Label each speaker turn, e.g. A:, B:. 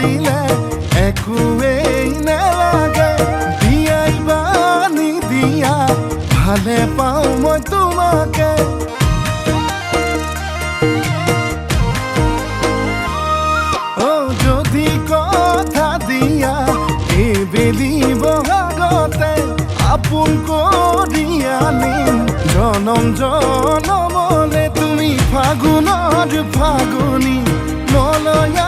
A: দিলে একোৱেই নেলাগে দিয়াই বানি দিয়া ভালে পাওঁ মই তোমাকে যদি কথা দিয়া এইবেলি বহাগতে আপোন কৰি আনিম জনম জনমলে তুমি ফাগুনৰ ফাগুনী মলয়া